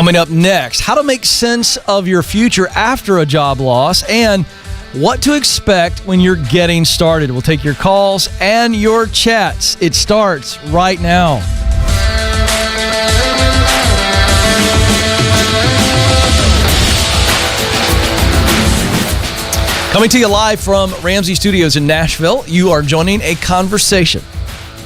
Coming up next, how to make sense of your future after a job loss and what to expect when you're getting started. We'll take your calls and your chats. It starts right now. Coming to you live from Ramsey Studios in Nashville, you are joining a conversation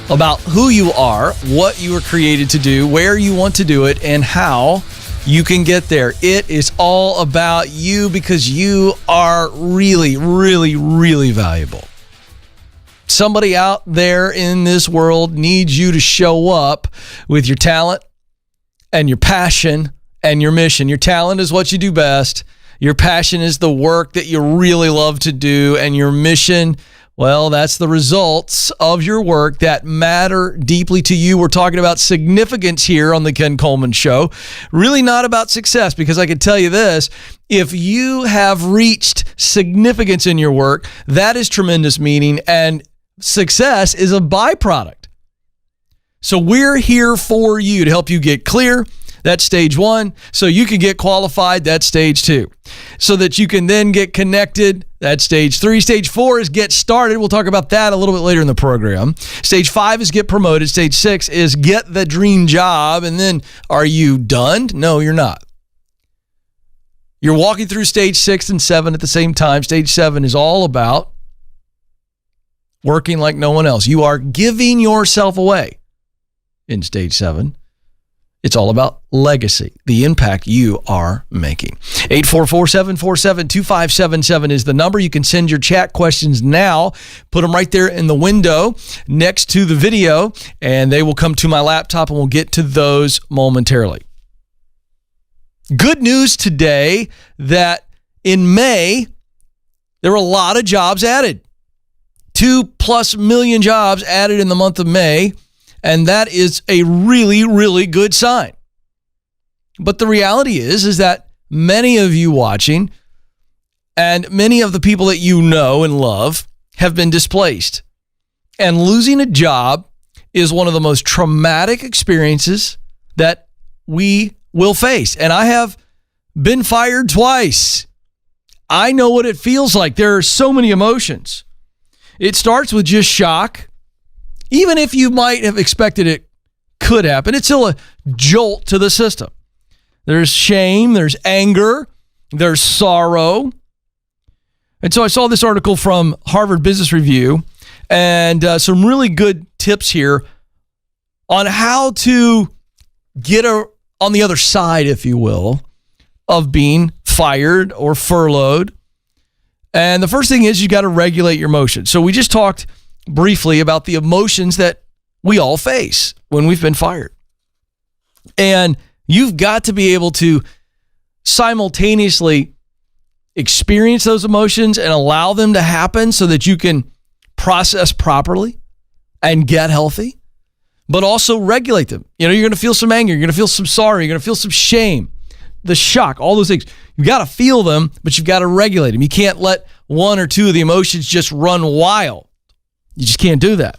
about who you are, what you were created to do, where you want to do it, and how you can get there. It is all about you because you are really, really, really valuable. Somebody out there in this world needs you to show up with your talent and your passion and your mission. Your talent is what you do best. Your passion is the work that you really love to do, and your mission, well, that's the results of your work that matter deeply to you. We're talking about significance here on the Ken Coleman Show. Really not about success, because I can tell you this, if you have reached significance in your work, that is tremendous meaning, and success is a byproduct. So we're here for you to help you get clear. That's stage one. So you can get qualified. That's stage two. So that you can then get connected. That's stage three. Stage four is get started. We'll talk about that a little bit later in the program. Stage five is get promoted. Stage six is get the dream job. And then are you done? No, you're not. You're walking through stage 6 and 7 at the same time. Stage 7 is all about working like no one else. You are giving yourself away in stage 7. It's all about legacy, the impact you are making. 844-747-2577 is the number. You can send your chat questions now. Put them right there in the window next to the video, and they will come to my laptop, and we'll get to those momentarily. Good news today that in May, there were a lot of jobs added. 2+ million jobs added in the month of May. And that is a really, really good sign. But the reality is that many of you watching and many of the people that you know and love have been displaced. And losing a job is one of the most traumatic experiences that we will face. And I have been fired twice. I know what it feels like. There are so many emotions. It starts with just shock. Even if you might have expected it could happen, it's still a jolt to the system. There's shame, there's anger, there's sorrow. And so I saw this article from Harvard Business Review and some really good tips here on how to get on the other side, if you will, of being fired or furloughed. And the first thing is you got to regulate your emotions. So we just talked briefly about the emotions that we all face when we've been fired. And you've got to be able to simultaneously experience those emotions and allow them to happen so that you can process properly and get healthy, but also regulate them. You know, you're going to feel some anger, you're going to feel some sorrow, you're going to feel some shame, the shock, all those things. You've got to feel them, but you've got to regulate them. You can't let one or two of the emotions just run wild. You just can't do that.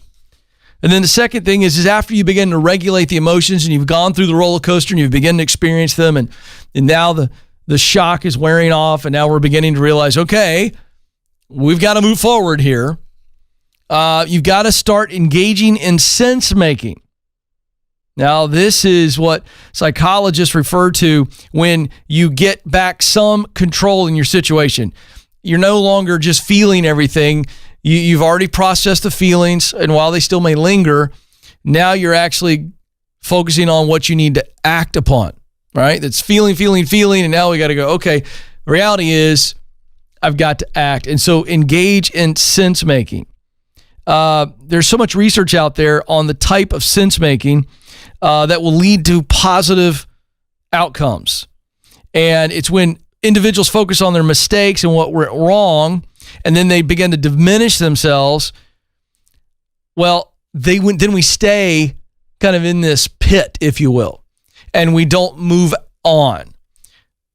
And then the second thing is after you begin to regulate the emotions and you've gone through the roller coaster and you've begun to experience them and now the shock is wearing off and now we're beginning to realize, okay, we've got to move forward here. You've got to start engaging in sense making. Now, this is what psychologists refer to when you get back some control in your situation. You're no longer just feeling everything. You've already processed the feelings, and while they still may linger, now you're actually focusing on what you need to act upon, right? That's feeling, and now we got to go, okay, the reality is I've got to act. And so engage in sense making. There's so much research out there on the type of sense making that will lead to positive outcomes. And it's when individuals focus on their mistakes and what went wrong, and then they begin to diminish themselves. Well, then we stay kind of in this pit, if you will, and we don't move on.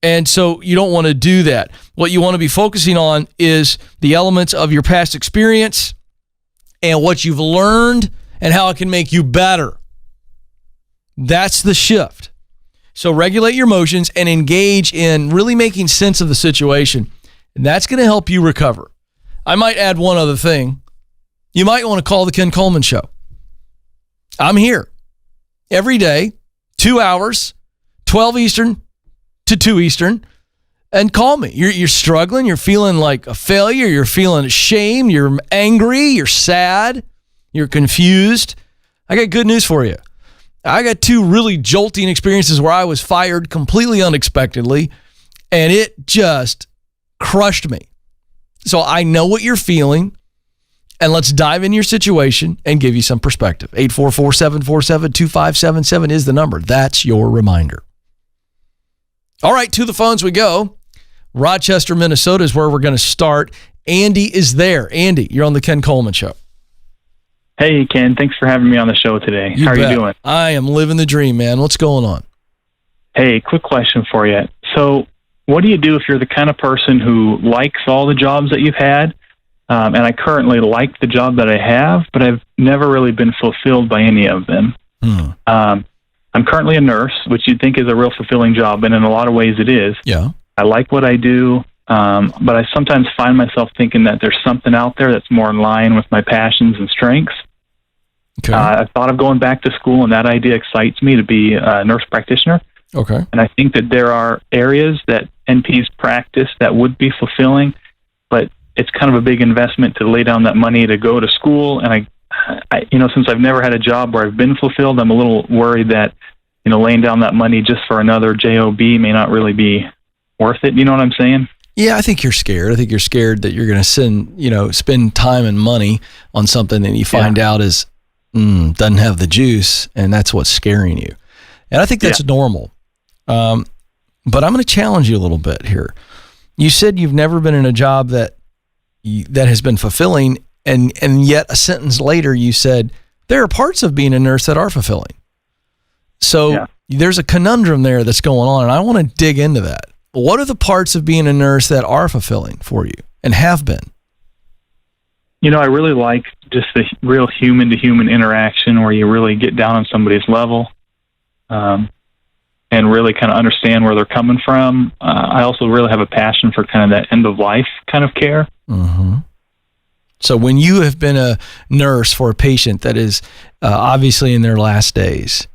And so you don't want to do that. What you want to be focusing on is the elements of your past experience and what you've learned and how it can make you better. That's the shift. So regulate your emotions and engage in really making sense of the situation. And that's going to help you recover. I might add one other thing. You might want to call the Ken Coleman Show. I'm here every day, 2 hours, 12 Eastern to 2 Eastern, and call me. You're struggling. You're feeling like a failure. You're feeling ashamed. You're angry. You're sad. You're confused. I got good news for you. I got 2 really jolting experiences where I was fired completely unexpectedly, and it just crushed me. So I know what you're feeling, and let's dive into your situation and give you some perspective. 844-747-2577 is the number. That's your reminder. All right, to the phones we go. Rochester, Minnesota is where we're going to start. Andy is there. Andy, you're on the Ken Coleman Show. Hey, Ken. Thanks for having me on the show today. How are you doing? I am living the dream, man. What's going on? Hey, quick question for you. So what do you do if you're the kind of person who likes all the jobs that you've had? And I currently like the job that I have, but I've never really been fulfilled by any of them. I'm currently a nurse, which you'd think is a real fulfilling job, and in a lot of ways it is. Yeah. I like what I do, but I sometimes find myself thinking that there's something out there that's more in line with my passions and strengths. Okay. I thought of going back to school, and that idea excites me to be a nurse practitioner. Okay. And I think that there are areas that NPs practice that would be fulfilling, but it's kind of a big investment to lay down that money to go to school. And I since I've never had a job where I've been fulfilled, I'm a little worried that, laying down that money just for another job may not really be worth it. You know what I'm saying? Yeah, I think you're scared. I think you're scared that you're going to spend time and money on something that you find out is doesn't have the juice, and that's what's scaring you. And I think that's normal. But I'm going to challenge you a little bit here. You said you've never been in a job that has been fulfilling, and yet a sentence later you said there are parts of being a nurse that are fulfilling. So there's a conundrum there that's going on, and I want to dig into that. What are the parts of being a nurse that are fulfilling for you and have been? I really like just the real human-to-human interaction where you really get down on somebody's level and really kind of understand where they're coming from. I also really have a passion for kind of that end-of-life kind of care. Mm-hmm. So when you have been a nurse for a patient that is obviously in their last days,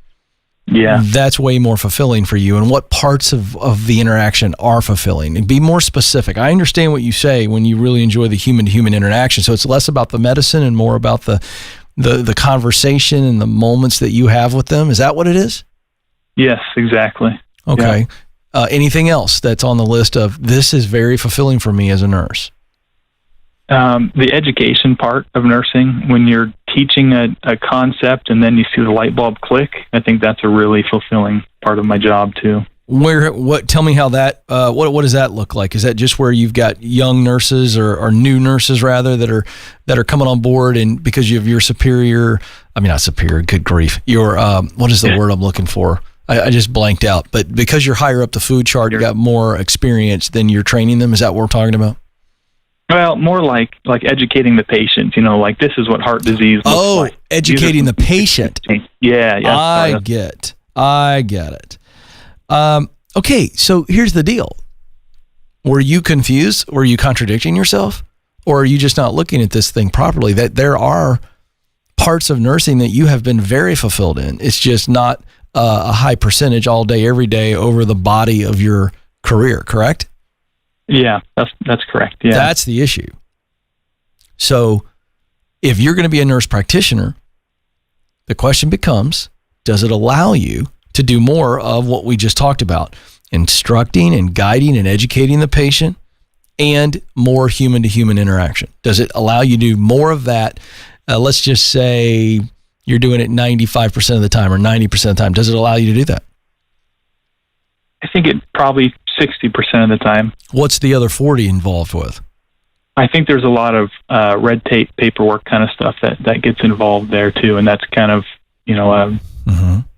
that's way more fulfilling for you. And what parts of the interaction are fulfilling? And be more specific. I understand what you say when you really enjoy the human-to-human interaction. So it's less about the medicine and more about the conversation and the moments that you have with them. Is that what it is? Yes, exactly. Okay. Yeah. Anything else that's on the list of this is very fulfilling for me as a nurse? The education part of nursing, when you're teaching a concept and then you see the light bulb click, I think that's a really fulfilling part of my job too. Tell me how that, what does that look like? Is that just where you've got young nurses or new nurses rather that are coming on board, and because you have your good grief, your, what is the word I'm looking for? I just blanked out, but because you're higher up the food chart, you got more experience than you're training them. Is that what we're talking about? Well, more like educating the patient, like this is what heart disease looks like. Oh, educating the patient. Yeah. I get it. Okay, so here's the deal. Were you confused? Were you contradicting yourself? Or are you just not looking at this thing properly? That there are parts of nursing that you have been very fulfilled in. It's just not a high percentage all day, every day over the body of your career, correct? Yeah, that's correct. Yeah. That's the issue. So if you're going to be a nurse practitioner, the question becomes, does it allow you to do more of what we just talked about, instructing and guiding and educating the patient and more human-to-human interaction? Does it allow you to do more of that? Let's just say you're doing it 95% of the time or 90% of the time. Does it allow you to do that? I think it probably 60% of the time. What's the other 40 involved with? I think there's a lot of red tape, paperwork kind of stuff that gets involved there too, and that's kind of,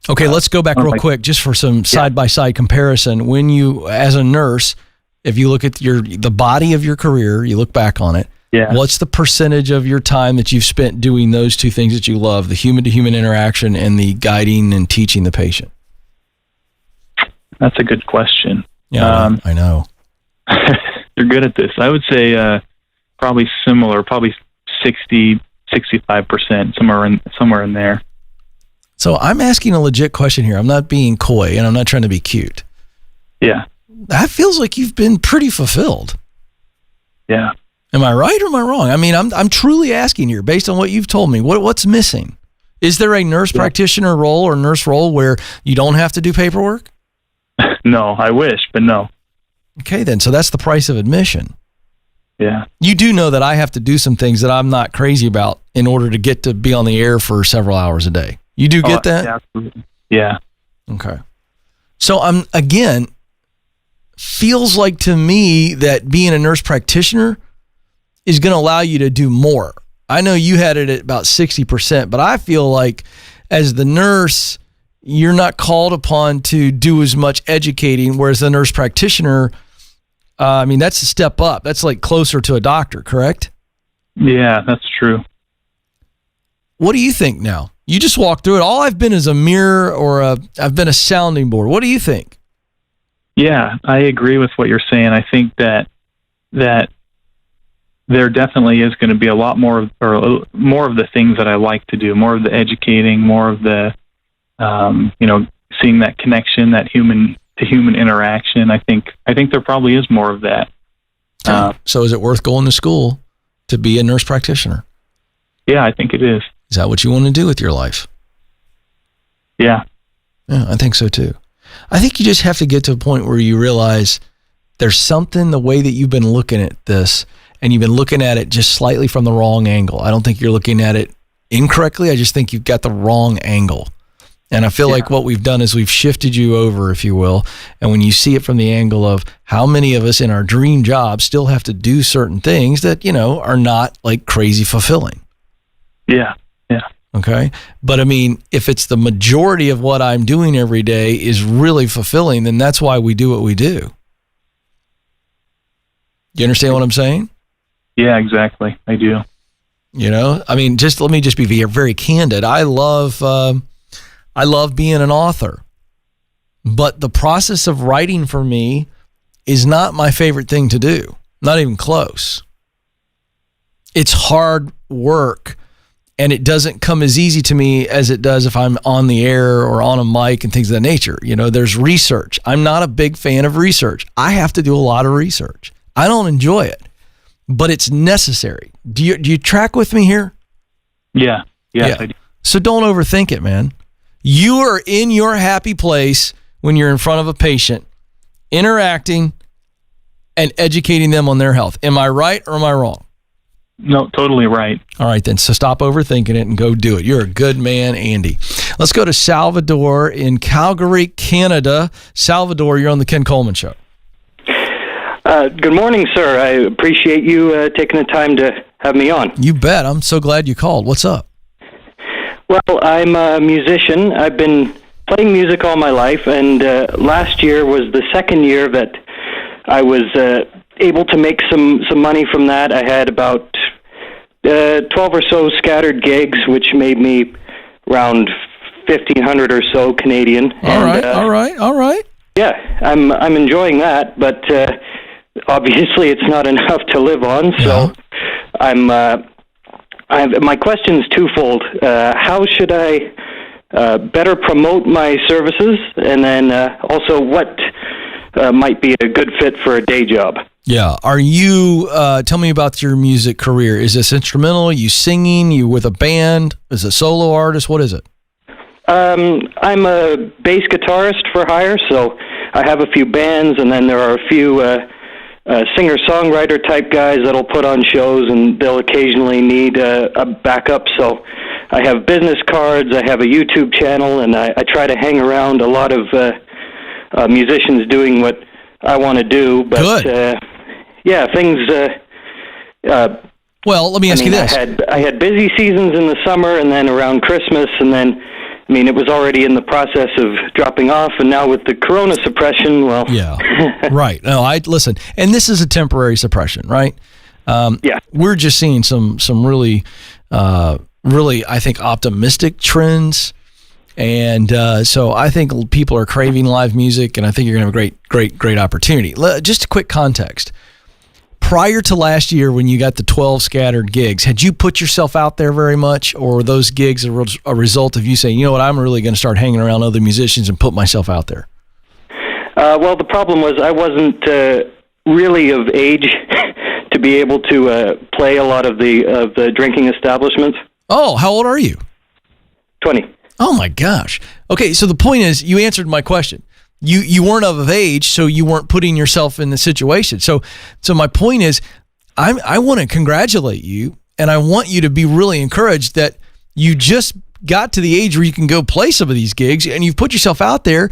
Okay, let's go back real quick just for some side-by-side comparison. When you, as a nurse, if you look at the body of your career, you look back on it, what's the percentage of your time that you've spent doing those two things that you love, the human-to-human interaction and the guiding and teaching the patient? That's a good question. Yeah, I know. You're good at this. I would say probably similar, probably 65%, somewhere in there. So I'm asking a legit question here. I'm not being coy, and I'm not trying to be cute. Yeah. That feels like you've been pretty fulfilled. Yeah. Am I right or am I wrong? I mean, I'm truly asking here, based on what you've told me, what's missing? Is there a nurse practitioner role or nurse role where you don't have to do paperwork? No, I wish, but no. Okay, then. So that's the price of admission. Yeah. You do know that I have to do some things that I'm not crazy about in order to get to be on the air for several hours a day. You do get that? Absolutely. Yeah. Okay. So again, feels like to me that being a nurse practitioner is going to allow you to do more. I know you had it at about 60%, but I feel like as the nurse, you're not called upon to do as much educating, whereas the nurse practitioner, that's a step up. That's like closer to a doctor, correct? Yeah, that's true. What do you think now? You just walked through it. All I've been is a mirror or I've been a sounding board. What do you think? Yeah, I agree with what you're saying. I think that there definitely is going to be a lot more of the things that I like to do, more of the educating, more of the, seeing that connection, that human to human interaction. I think there probably is more of that. So is it worth going to school to be a nurse practitioner? Yeah, I think it is. Is that what you want to do with your life? Yeah. Yeah, I think so too. I think you just have to get to a point where you realize there's something, the way that you've been looking at this, and you've been looking at it just slightly from the wrong angle. I don't think you're looking at it incorrectly. I just think you've got the wrong angle. And I feel like what we've done is we've shifted you over, if you will. And when you see it from the angle of how many of us in our dream job still have to do certain things that, are not like crazy fulfilling. Yeah. Yeah. Okay. But I mean, if it's the majority of what I'm doing every day is really fulfilling, then that's why we do what we do. You understand what I'm saying? Yeah, exactly. I do. Let me just be very candid. I love being an author, but the process of writing for me is not my favorite thing to do. Not even close. It's hard work. And it doesn't come as easy to me as it does if I'm on the air or on a mic and things of that nature. There's research. I'm not a big fan of research. I have to do a lot of research. I don't enjoy it, but it's necessary. Do you track with me here? Yeah. Yes, I do. So don't overthink it, man. You are in your happy place when you're in front of a patient, interacting and educating them on their health. Am I right or am I wrong? No, totally right. All right, then. So stop overthinking it and go do it. You're a good man, Andy. Let's go to Salvador in Calgary, Canada. Salvador, you're on the Ken Coleman Show. Good morning, sir. I appreciate you taking the time to have me on. You bet. I'm so glad you called. What's up? Well, I'm a musician. I've been playing music all my life, and last year was the second year that I was able to make some money from that. I had about 12 or so scattered gigs, which made me around 1,500 or so Canadian. All right. Yeah, I'm enjoying that, but obviously it's not enough to live on. So my question's twofold. How should I better promote my services, and then also what might be a good fit for a day job? Yeah. Are you, tell me about your music career. Is this instrumental? Are you singing? You with a band? Is it solo artist? What is it? I'm a bass guitarist for hire, so I have a few bands, and then there are a few singer-songwriter type guys that'll put on shows, and they'll occasionally need a backup. So I have business cards, I have a YouTube channel, and I try to hang around a lot of musicians doing what I want to do. But things. Well, let me ask you this. I had busy seasons in the summer, and then around Christmas, and then it was already in the process of dropping off, and now with the corona suppression, well... Yeah, right. No, listen, and this is a temporary suppression, right? We're just seeing some really, I think, optimistic trends And so I think people are craving live music, and I think you're going to have a great opportunity. Just a quick context. Prior to last year, when you got the 12 scattered gigs, had you put yourself out there very much, or were those gigs a result of you saying, you know what, I'm really going to start hanging around other musicians and put myself out there? Well, the problem was I wasn't really of age to be able to play a lot of the drinking establishments. Oh, how old are you? 20. Oh my gosh. Okay, so the point is, you answered my question. You weren't of age, so you weren't putting yourself in the situation. So my point is, I want to congratulate you, and I want you to be really encouraged that you just got to the age where you can go play some of these gigs, and you've put yourself out there,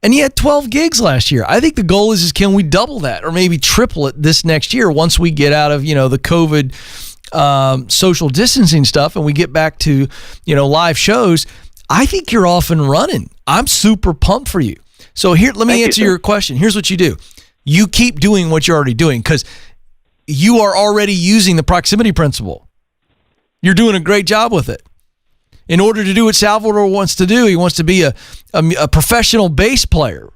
and you had 12 gigs last year. I think the goal is can we double that or maybe triple it this next year once we get out of, the COVID social distancing stuff and we get back to, live shows. I think you're off and running. I'm super pumped for you. So here, let me answer your question. Here's what you do. You keep doing what you're already doing because you are already using the proximity principle. You're doing a great job with it. In order to do what Salvador wants to do, he wants to be a professional bass player.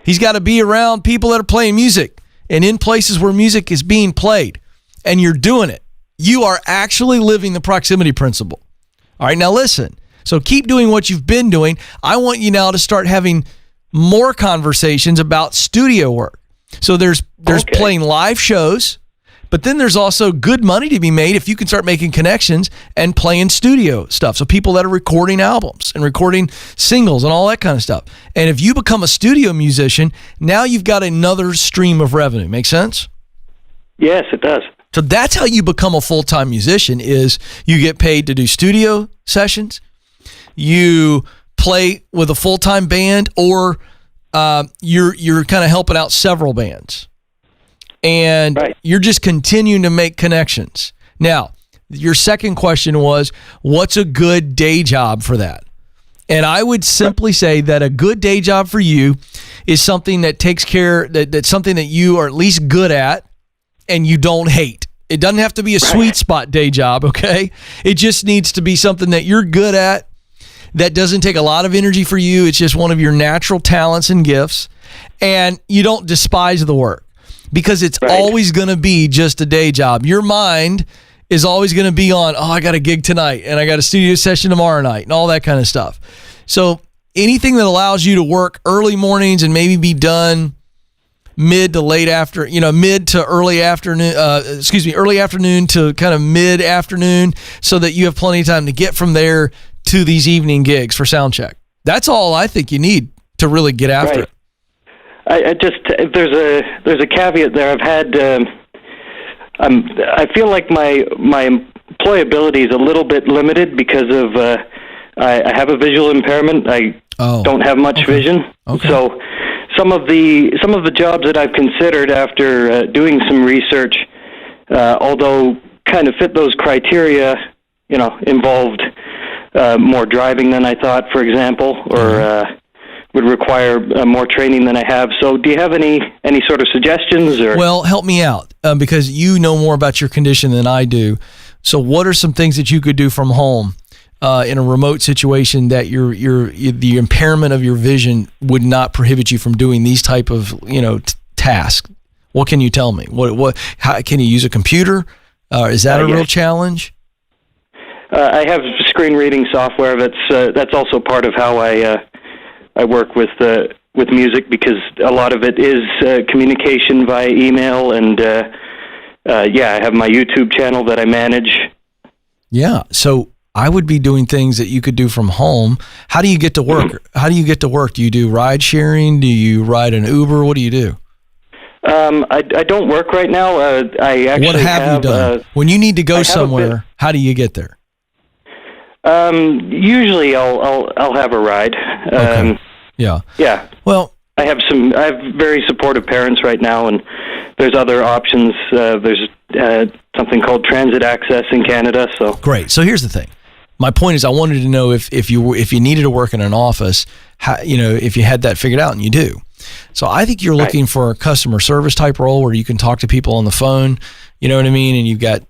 He's got to be around people that are playing music and in places where music is being played. And you're doing it. You are actually living the proximity principle. All right, now listen. So keep doing what you've been doing. I want you now to start having more conversations about studio work. So there's playing live shows, but then there's also good money to be made if you can start making connections and playing studio stuff. So people that are recording albums and recording singles and all that kind of stuff. And if you become a studio musician, now you've got another stream of revenue. Make sense? Yes, it does. So that's how you become a full-time musician is you get paid to do studio sessions, you play with a full-time band, or you're kind of helping out several bands. And you're just continuing to make connections. Now, your second question was, what's a good day job for that? And I would simply say that a good day job for you is something that takes care, that's something that you are at least good at and you don't hate. It doesn't have to be a sweet spot day job, okay? It just needs to be something that you're good at, that doesn't take a lot of energy for you. It's just one of your natural talents and gifts, and you don't despise the work because it's always going to be just a day job. Your mind is always going to be on, I got a gig tonight and I got a studio session tomorrow night and all that kind of stuff. So anything that allows you to work early mornings and maybe be done mid to early afternoon, early afternoon to kind of mid afternoon so that you have plenty of time to get from there to these evening gigs for sound check. That's all I think you need to really get after it. I just there's a caveat there. I've had I feel like my employability is a little bit limited because of I have a visual impairment. I don't have much vision. Okay. So some of the jobs that I've considered after doing some research, although kind of fit those criteria, involved more driving than I thought, for example, or would require more training than I have. So do you have any sort of suggestions? Or? Well, help me out because you know more about your condition than I do. So what are some things that you could do from home in a remote situation that the impairment of your vision would not prohibit you from doing these type of tasks? What can you tell me? How can you use a computer? Is that a real challenge? I have screen reading software. That's also part of how I work with music because a lot of it is communication via email and I have my YouTube channel that I manage. Yeah, so I would be doing things that you could do from home. How do you get to work? How do you get to work? Do you do ride sharing? Do you ride an Uber? What do you do? I don't work right now. I actually What have you done? When you need to go somewhere, how do you get there? Usually I'll have a ride. Okay. Yeah. Well, I have very supportive parents right now, and there's other options. There's something called transit access in Canada. So great. So here's the thing. My point is, I wanted to know if you needed to work in an office, if you had that figured out, and you do. So I think you're looking for a customer service type role where you can talk to people on the phone, you know what I mean? And you've got,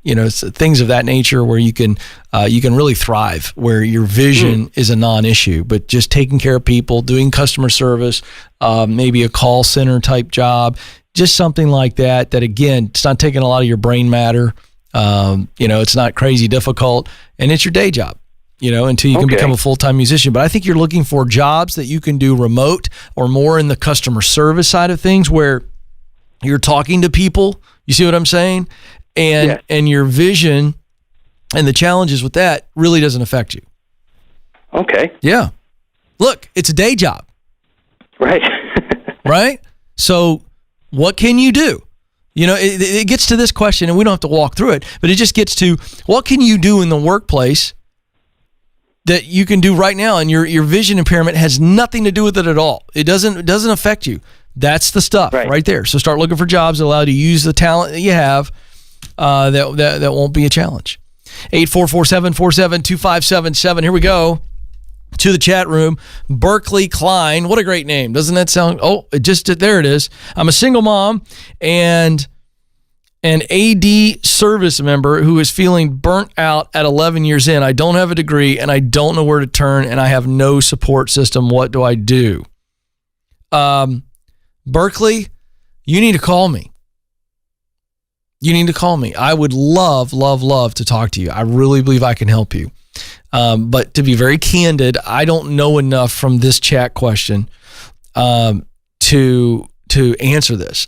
things of that nature where you can really thrive, where your vision is a non-issue, but just taking care of people, doing customer service, maybe a call center type job, just something like that again, it's not taking a lot of your brain matter. It's not crazy difficult, and it's your day job, until you can become a full-time musician. But I think you're looking for jobs that you can do remote or more in the customer service side of things where you're talking to people. You see what I'm saying? And your vision and the challenges with that really doesn't affect you. Okay. Yeah. Look, it's a day job. Right. Right? So what can you do? It gets to this question, and we don't have to walk through it, but it just gets to what can you do in the workplace that you can do right now, and your vision impairment has nothing to do with it at all. It doesn't affect you. That's the stuff right there. So start looking for jobs that allow you to use the talent that you have that won't be a challenge. 844-747-2577. Here we go to the chat room. Berkeley Klein. What a great name. Doesn't that sound? Oh, there it is. I'm a single mom and an AD service member who is feeling burnt out at 11 years in. I don't have a degree and I don't know where to turn and I have no support system. What do I do? Berkeley, you need to call me. I would love to talk to you. I really believe I can help you. But to be very candid, I don't know enough from this chat question to answer this.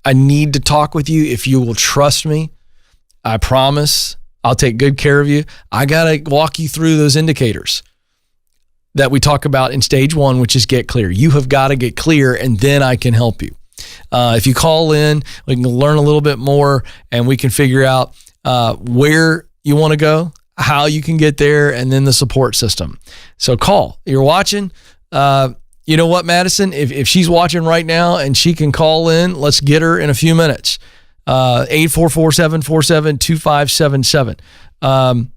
I need to talk with you. If you will trust me, I promise I'll take good care of you. I got to walk you through those indicators that we talk about in stage 1, which is get clear. You have got to get clear, and then I can help you. If you call in, we can learn a little bit more, and we can figure out where you want to go, how you can get there, and then the support system. So call. You're watching. You know what, Madison? If she's watching right now and she can call in, let's get her in a few minutes. 844-747-2577. And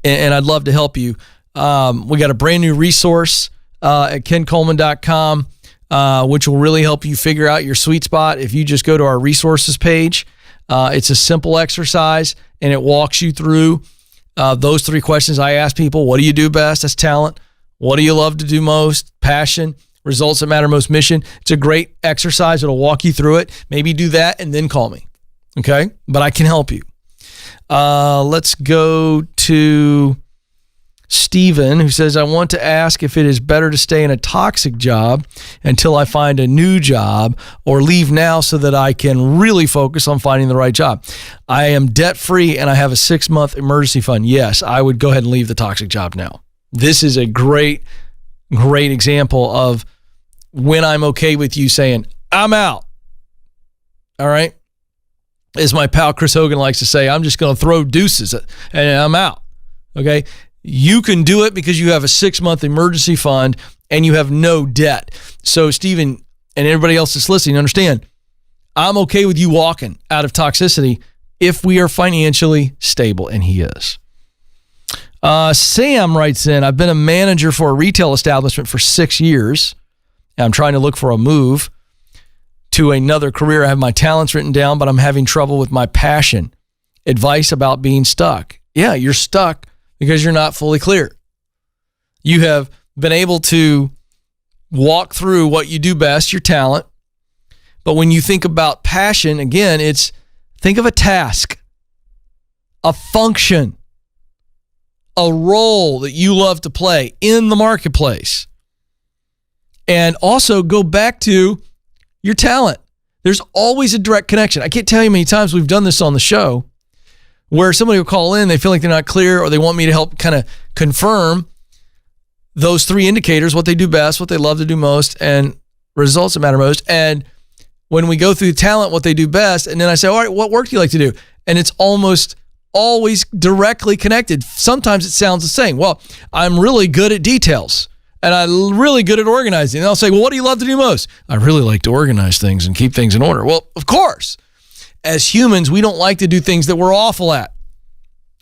I'd love to help you. We got a brand new resource at kencoleman.com, which will really help you figure out your sweet spot. If you just go to our resources page, it's a simple exercise, and it walks you through those 3 questions I ask people. What do you do best? That's talent. What do you love to do most? Passion. Results that matter most? Mission. It's a great exercise. It'll walk you through it. Maybe do that and then call me. Okay? But I can help you. Let's go to Steven, who says, I want to ask if it is better to stay in a toxic job until I find a new job or leave now so that I can really focus on finding the right job. I am debt-free and I have a 6-month emergency fund. Yes, I would go ahead and leave the toxic job now. This is a great example of when I'm okay with you saying, I'm out. All right? As my pal Chris Hogan likes to say, I'm just going to throw deuces and I'm out. Okay? You can do it because you have a 6-month emergency fund and you have no debt. So Stephen and everybody else that's listening, understand, I'm okay with you walking out of toxicity if we are financially stable, and he is. Sam writes in, I've been a manager for a retail establishment for 6 years. I'm trying to look for a move to another career. I have my talents written down, but I'm having trouble with my passion. Advice about being stuck. Yeah, you're stuck because you're not fully clear. You have been able to walk through what you do best, your talent. But when you think about passion, again, think of a task, a function, a role that you love to play in the marketplace. And also go back to your talent. There's always a direct connection. I can't tell you how many times we've done this on the show where somebody will call in, they feel like they're not clear, or they want me to help kind of confirm those 3 indicators, what they do best, what they love to do most, and results that matter most. And when we go through talent, what they do best, and then I say, all right, what work do you like to do? And it's almost always directly connected. Sometimes it sounds the same. Well, I'm really good at details and I'm really good at organizing. And I'll say, well, what do you love to do most? I really like to organize things and keep things in order. Well, of course, as humans, we don't like to do things that we're awful at.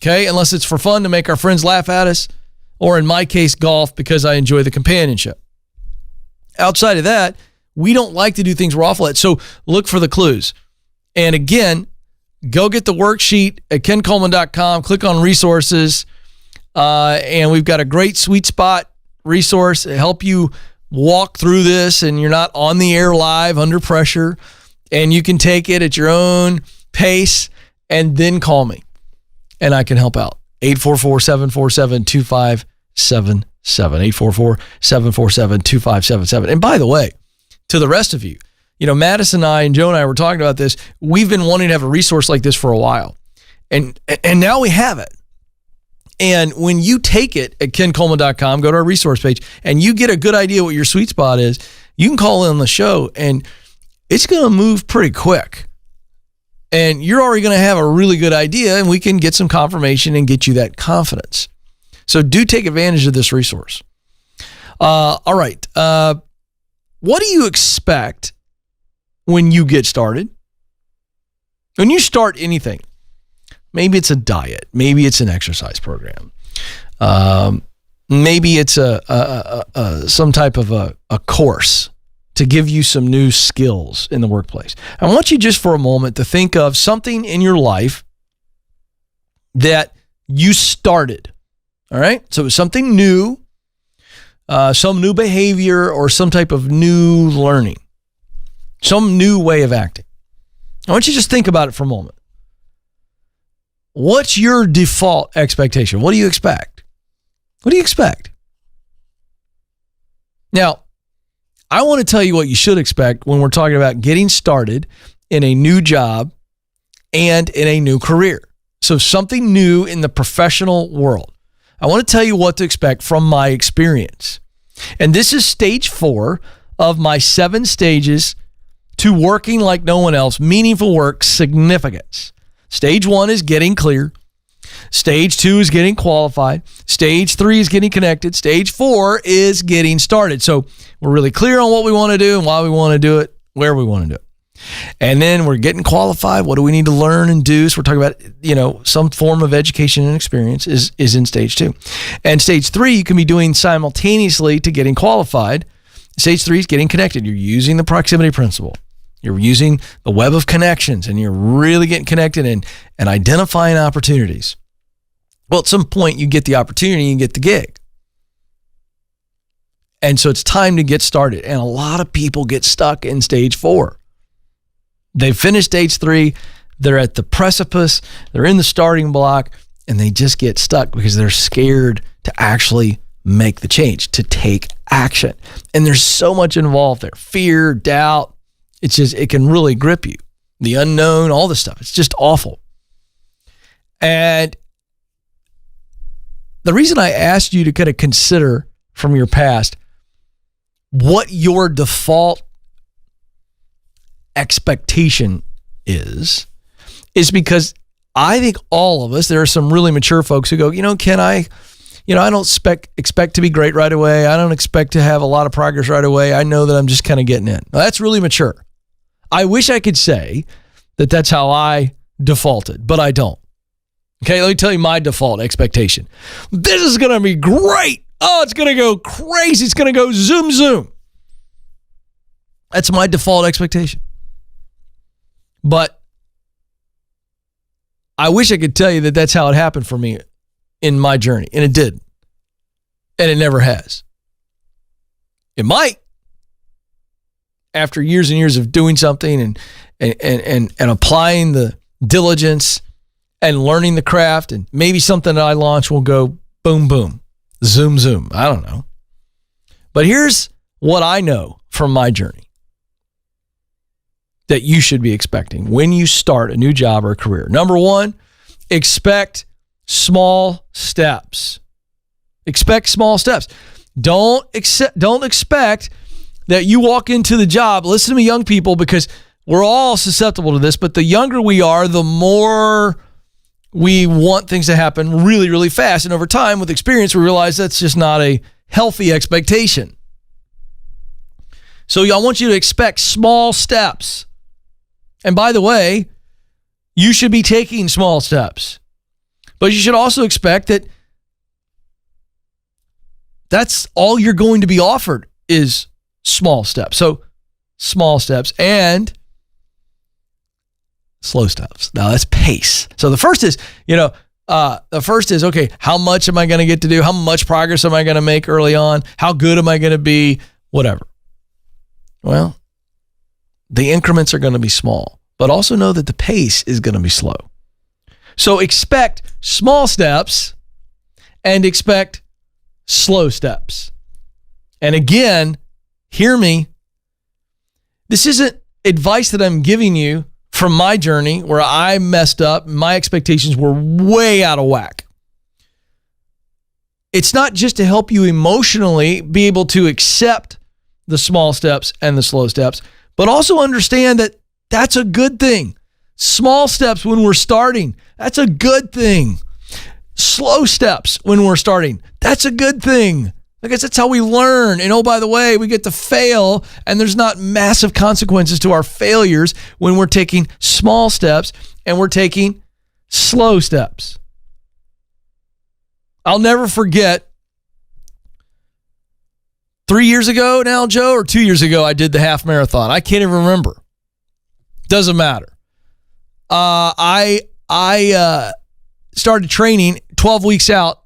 Okay. Unless it's for fun to make our friends laugh at us, or in my case, golf, because I enjoy the companionship. Outside of that, We don't like to do things we're awful at. So look for the clues. And again, go get the worksheet at kencoleman.com, click on resources, and we've got a great sweet spot resource to help you walk through this, and you're not on the air live under pressure, and you can take it at your own pace and then call me and I can help out. 844-747-2577. 844-747-2577. And by the way, to the rest of you, Madison and I and Joe and I were talking about this. We've been wanting to have a resource like this for a while. And now we have it. And when you take it at kencoleman.com, go to our resource page, and you get a good idea what your sweet spot is, you can call in on the show, and it's going to move pretty quick. And you're already going to have a really good idea, and we can get some confirmation and get you that confidence. So do take advantage of this resource. All right. What do you expect when you get started? When you start anything, maybe it's a diet, maybe it's an exercise program, maybe it's some type of a course to give you some new skills in the workplace. I want you just for a moment to think of something in your life that you started. All right. So it's something new, some new behavior, or some type of new learning, some new way of acting. I want you to just think about it for a moment. What's your default expectation? What do you expect? What do you expect? Now, I want to tell you what you should expect when we're talking about getting started in a new job and in a new career. So something new in the professional world. I want to tell you what to expect from my experience. And this is stage 4 of my 7 stages to working like no one else, meaningful work, significance. Stage 1 is getting clear. Stage 2 is getting qualified. Stage 3 is getting connected. Stage 4 is getting started. So we're really clear on what we want to do and why we want to do it, where we want to do it. And then we're getting qualified. What do we need to learn and do? So we're talking about, some form of education and experience is in stage 2. And stage 3, you can be doing simultaneously to getting qualified. Stage 3 is getting connected. You're using the proximity principle. You're using the web of connections, and you're really getting connected and identifying opportunities. Well, at some point, you get the opportunity, you get the gig. And so it's time to get started. And a lot of people get stuck in stage 4. They finish stage 3, they're at the precipice, they're in the starting block, and they just get stuck because they're scared to actually make the change, to take action. And there's so much involved there. Fear, doubt. It can really grip you. The unknown, all this stuff. It's just awful. And the reason I asked you to kind of consider from your past what your default expectation is because I think all of us, there are some really mature folks who go, Ken, I don't expect to be great right away. I don't expect to have a lot of progress right away. I know that I'm just kind of getting in. Well, that's really mature. I wish I could say that that's how I defaulted, but I don't. Okay, let me tell you my default expectation. This is going to be great. Oh, it's going to go crazy. It's going to go zoom, zoom. That's my default expectation. But I wish I could tell you that that's how it happened for me in my journey, and it didn't. And it never has. It might. After years and years of doing something and applying the diligence and learning the craft, and maybe something that I launch will go boom, boom, zoom, zoom. I don't know. But here's what I know from my journey that you should be expecting when you start a new job or a career. Number 1, expect small steps. Expect small steps. Don't expect that you walk into the job. Listen to me, young people, because we're all susceptible to this, but the younger we are, the more we want things to happen really, really fast. And over time, with experience, we realize that's just not a healthy expectation. So I want you to expect small steps. And by the way, you should be taking small steps. But you should also expect that that's all you're going to be offered is small steps. So small steps, and slow steps. Now that's pace. So the first is, okay, how much am I going to get to do? How much progress am I going to make early on? How good am I going to be? Whatever. Well, the increments are going to be small, but also know that the pace is going to be slow. So expect small steps and expect slow steps. And again, hear me. This isn't advice that I'm giving you from my journey where I messed up. My expectations were way out of whack. It's not just to help you emotionally be able to accept the small steps and the slow steps, but also understand that that's a good thing. Small steps when we're starting, that's a good thing. Slow steps when we're starting, that's a good thing. Because that's how we learn. And oh, by the way, we get to fail, and there's not massive consequences to our failures when we're taking small steps and we're taking slow steps. I'll never forget 3 years ago now, Joe, or 2 years ago, I did the half marathon. I can't even remember. Doesn't matter. I started training 12 weeks out,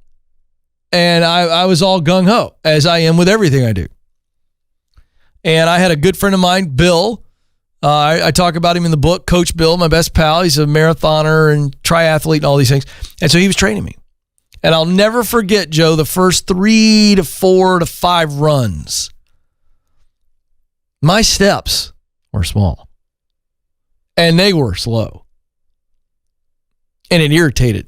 and I was all gung-ho, as I am with everything I do. And I had a good friend of mine, Bill. I talk about him in the book, Coach Bill, my best pal. He's a marathoner and triathlete and all these things. And so he was training me. And I'll never forget, Joe, the first 3 to 4 to 5 runs. My steps were small. And they were slow. And it irritated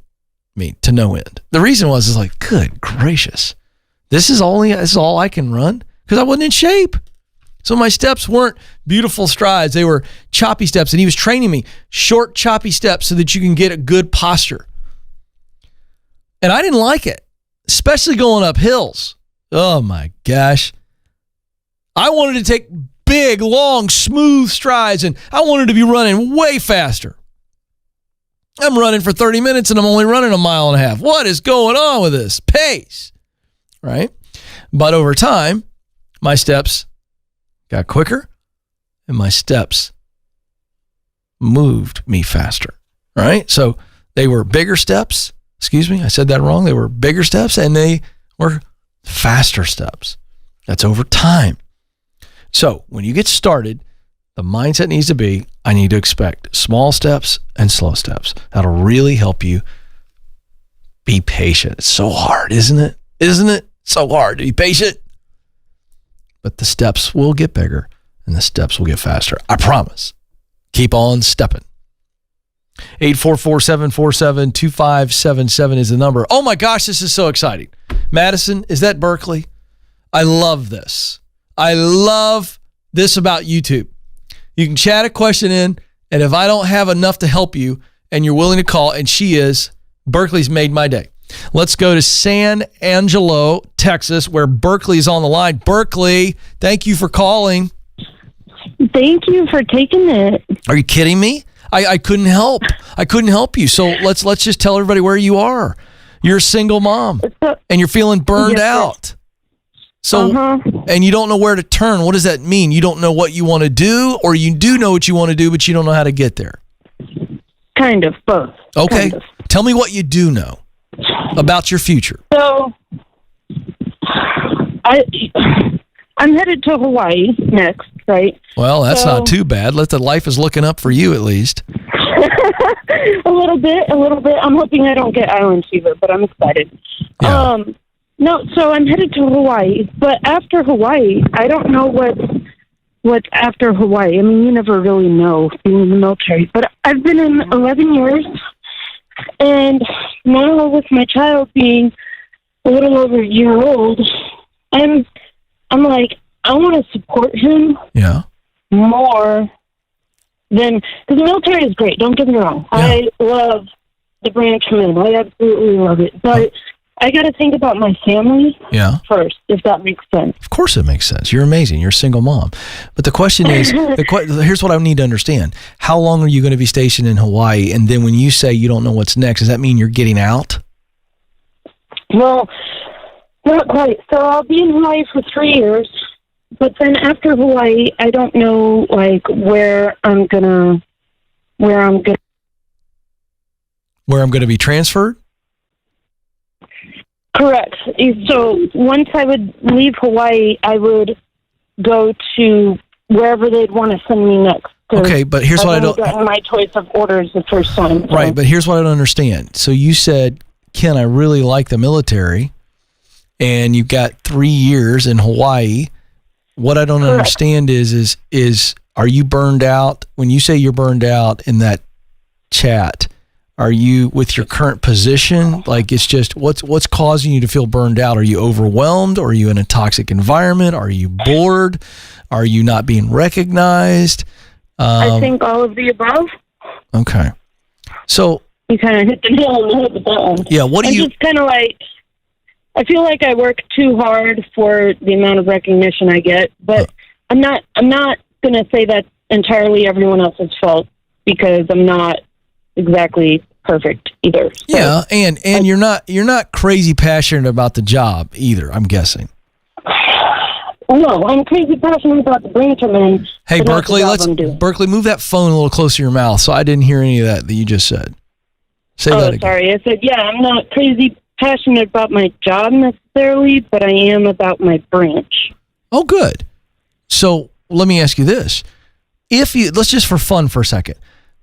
me to no end. The reason was like, good gracious, this is all I can run, because I wasn't in shape. So my steps weren't beautiful strides. They were choppy steps. And he was training me short, choppy steps so that you can get a good posture. And I didn't like it, especially going up hills. Oh my gosh. I wanted to take big, long, smooth strides, and I wanted to be running way faster. I'm running for 30 minutes and I'm only running 1.5 miles. What is going on with this pace? Right? But over time, my steps got quicker and my steps moved me faster. Right? So they were bigger steps. Excuse me, I said that wrong. They were bigger steps and they were faster steps. That's over time. So when you get started, the mindset needs to be, I need to expect small steps and slow steps. That'll really help you be patient. It's so hard, isn't it? Isn't it so hard to be patient? But the steps will get bigger and the steps will get faster. I promise. Keep on stepping. 844-747-2577 is the number. Oh my gosh, this is so exciting. Madison, is that Berkeley? I love this. I love this about YouTube. You can chat a question in, and if I don't have enough to help you and you're willing to call, and she is, Berkeley's made my day. Let's go to San Angelo, Texas, where Berkeley's on the line. Berkeley, thank you for calling. Thank you for taking it. Are you kidding me? I couldn't help. I couldn't help you. So let's just tell everybody where you are. You're a single mom, and you're feeling burned out. So, and you don't know where to turn. What does that mean? You don't know what you want to do, or you do know what you want to do, but you don't know how to get there? Kind of, both. Okay. Kind of. Tell me what you do know about your future. So, I'm headed to Hawaii next, right? Well, that's not too bad. Life is looking up for you at least. A little bit. I'm hoping I don't get island fever, but I'm excited. Yeah. No, so I'm headed to Hawaii, but after Hawaii, I don't know what's after Hawaii. I mean, you never really know being in the military, but I've been in 11 years, and now with my child being a little over a year old, I'm like, I want to support him more than, because the military is great, don't get me wrong. Yeah. I love the branch I'm in. I absolutely love it, but I got to think about my family first, if that makes sense. Of course it makes sense. You're amazing. You're a single mom. But the question is, here's what I need to understand. How long are you going to be stationed in Hawaii? And then when you say you don't know what's next, does that mean you're getting out? Well, not quite. So I'll be in Hawaii for 3 years. but then after Hawaii, I don't know like where I'm gonna be transferred. Correct. So once I would leave Hawaii, I would go to wherever they'd want to send me next. Okay, but here's what I don't. Gotten my choice of orders the first time. So. Right, but here's what I don't understand. So you said, Ken, I really like the military, and you've got 3 years in Hawaii. What I don't understand is are you burned out? When you say you're burned out in that chat, are you with your current position? Like, it's just what's causing you to feel burned out? Are you overwhelmed? Or are you in a toxic environment? Are you bored? Are you not being recognized? I think all of the above. Okay. So you kind of hit the nail on the head with that one. Yeah, what do you... just kind of like, I feel like I work too hard for the amount of recognition I get, but I'm not going to say that's entirely everyone else's fault, because I'm not exactly perfect either. So, yeah, and you're not crazy passionate about the job either, I'm guessing. No, I'm crazy passionate about the branch I'm in. Hey, Berkeley, Berkeley, move that phone a little closer to your mouth, so I didn't hear any of that you just said. Say that again. Sorry. I said, yeah, I'm not crazy passionate about my job necessarily, but I am about my branch. Oh, good. So let me ask you this. Let's just for fun for a second,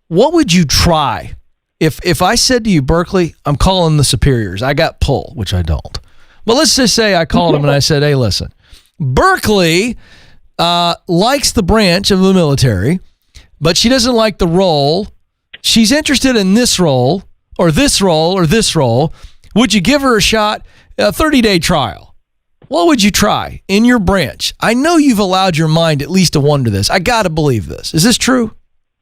what would you try if I said to you, Berkeley, I'm calling the superiors. I got pull, which I don't. But let's just say I called them and I said, hey, listen, Berkeley likes the branch of the military, but she doesn't like the role. She's interested in this role or this role or this role. Would you give her a shot, a 30-day trial? What would you try in your branch? I know you've allowed your mind at least to wonder this. I got to believe this. Is this true?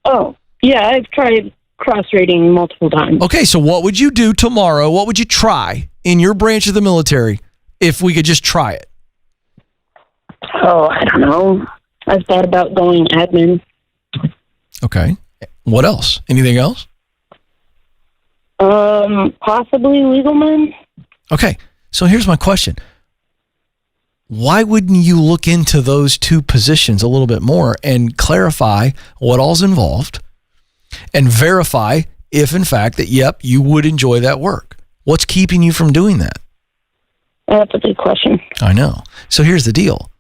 Oh, yeah, I've tried cross-rating multiple times. Okay, so what would you do tomorrow? What would you try in your branch of the military if we could just try it? Oh, I don't know. I've thought about going admin. Okay. What else? Anything else? Possibly legal men. Okay. So here's my question. Why wouldn't you look into those two positions a little bit more and clarify what all's involved and verify if in fact that, yep, you would enjoy that work? What's keeping you from doing that? That's a good question. I know. So here's the deal.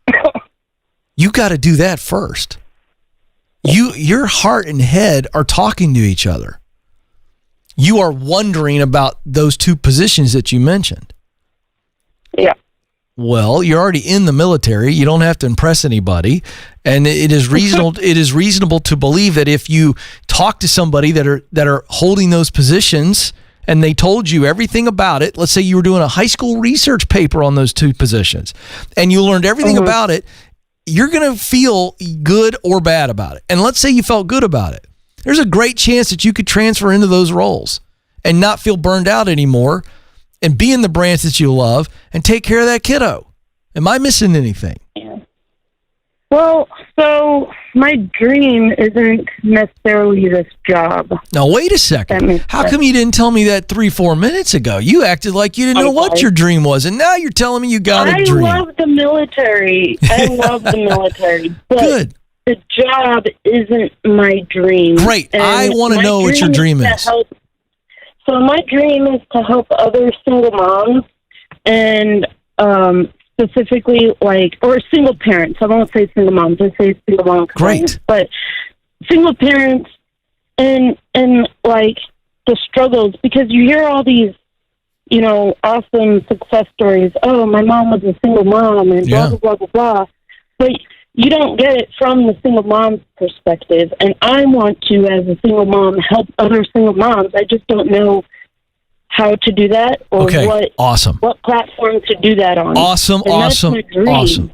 You got to do that first. Your heart and head are talking to each other. You are wondering about those two positions that you mentioned. Yeah. Well, you're already in the military. You don't have to impress anybody. And it is reasonable to believe that if you talk to somebody that are holding those positions and they told you everything about it, let's say you were doing a high school research paper on those two positions and you learned everything about it, you're going to feel good or bad about it. And let's say you felt good about it. There's a great chance that you could transfer into those roles and not feel burned out anymore and be in the branch that you love and take care of that kiddo. Am I missing anything? Yeah. Well, so my dream isn't necessarily this job. Now, wait a second. How come you didn't tell me that 3-4 minutes ago? You acted like you didn't know what your dream was, and now you're telling me you got a dream. I love the military. I love the military. But good. The job isn't my dream. Great. And I want to know what your dream is. So my dream is to help other single moms and specifically or single parents. I won't say single moms. I say single moms. Great. But single parents and like the struggles, because you hear all these, awesome success stories. Oh, my mom was a single mom and blah, blah, blah, blah, blah. But you don't get it from the single mom's perspective. And I want to, as a single mom, help other single moms. I just don't know how to do that or what platform to do that on. Awesome.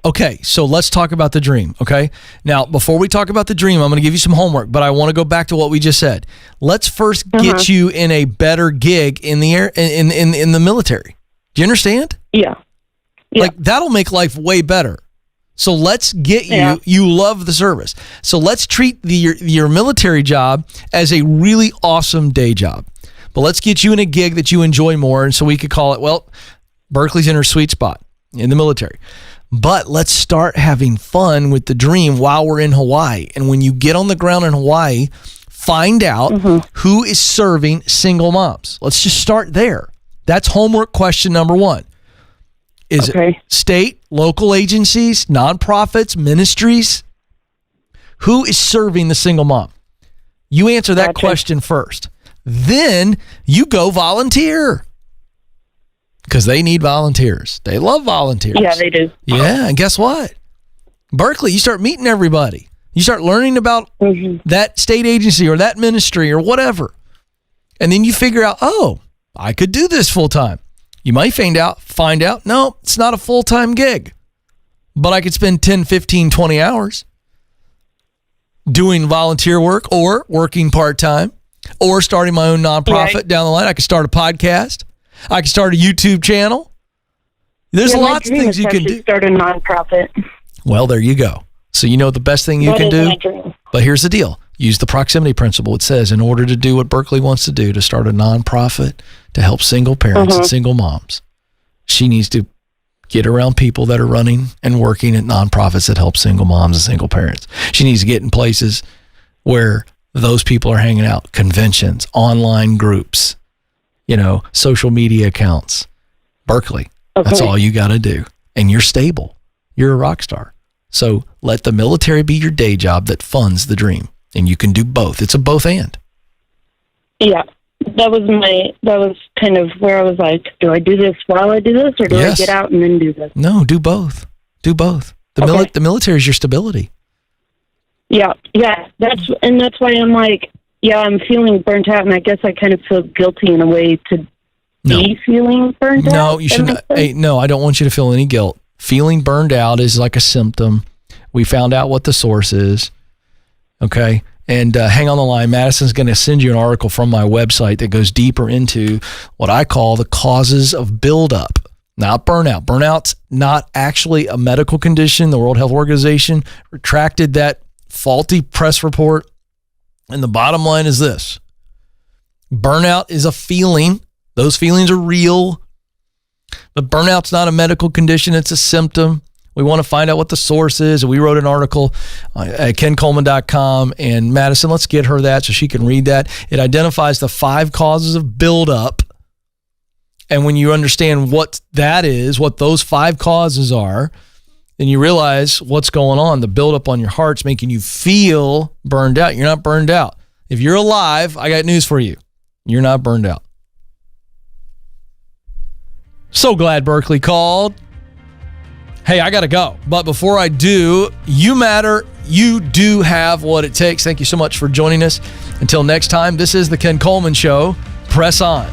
Okay, so let's talk about the dream, okay? Now, before we talk about the dream, I'm going to give you some homework, but I want to go back to what we just said. Let's first get you in a better gig in the air in the military. Do you understand? Yeah. Like, that'll make life way better. So let's get you love the service. So let's treat your military job as a really awesome day job. But let's get you in a gig that you enjoy more. And so we could call it, Berkeley's in her sweet spot in the military. But let's start having fun with the dream while we're in Hawaii. And when you get on the ground in Hawaii, find out who is serving single moms. Let's just start there. That's homework question number 1. Is it state, local agencies, nonprofits, ministries? Who is serving the single mom? You answer that question first. Then you go volunteer. Because they need volunteers. They love volunteers. Yeah, they do. Yeah, and guess what? Berkeley, you start meeting everybody. You start learning about that state agency or that ministry or whatever. And then you figure out, oh, I could do this full time. You might find out, no, it's not a full-time gig. But I could spend 10, 15, 20 hours doing volunteer work or working part-time or starting my own nonprofit down the line. I could start a podcast. I could start a YouTube channel. There's lots of things you can do. Start a nonprofit. Well, there you go. So you know the best thing you can do. But here's the deal. Use the proximity principle. It says in order to do what Berkeley wants to do, to start a nonprofit to help single parents and single moms, she needs to get around people that are running and working at nonprofits that help single moms and single parents. She needs to get in places where those people are hanging out, conventions, online groups, social media accounts. Berkeley, that's all you got to do. And you're stable. You're a rock star. So let the military be your day job that funds the dream. And you can do both. It's a both and. Yeah. That was kind of where I was like, do I do this while I do this, or do I get out and then do this? No, do both. Do both. The military is your stability. Yeah. That's why I'm like, I'm feeling burnt out, and I guess I kind of feel guilty in a way to be feeling burnt out. No, you shouldn't. No, I don't want you to feel any guilt. Feeling burned out is like a symptom. We found out what the source is. Okay. And hang on the line. Madison's going to send you an article from my website that goes deeper into what I call the causes of buildup, not burnout. Burnout's not actually a medical condition. The World Health Organization retracted that faulty press report. And the bottom line is this. Burnout is a feeling. Those feelings are real. But burnout's not a medical condition. It's a symptom. We want to find out what the source is. And we wrote an article at kencoleman.com. And Madison, let's get her that so she can read that. It identifies the 5 causes of buildup. And when you understand what that is, what those 5 causes are, then you realize what's going on. The buildup on your heart's making you feel burned out. You're not burned out. If you're alive, I got news for you. You're not burned out. So glad Berkeley called. Hey, I got to go. But before I do, you matter. You do have what it takes. Thank you so much for joining us. Until next time, this is the Ken Coleman Show. Press on.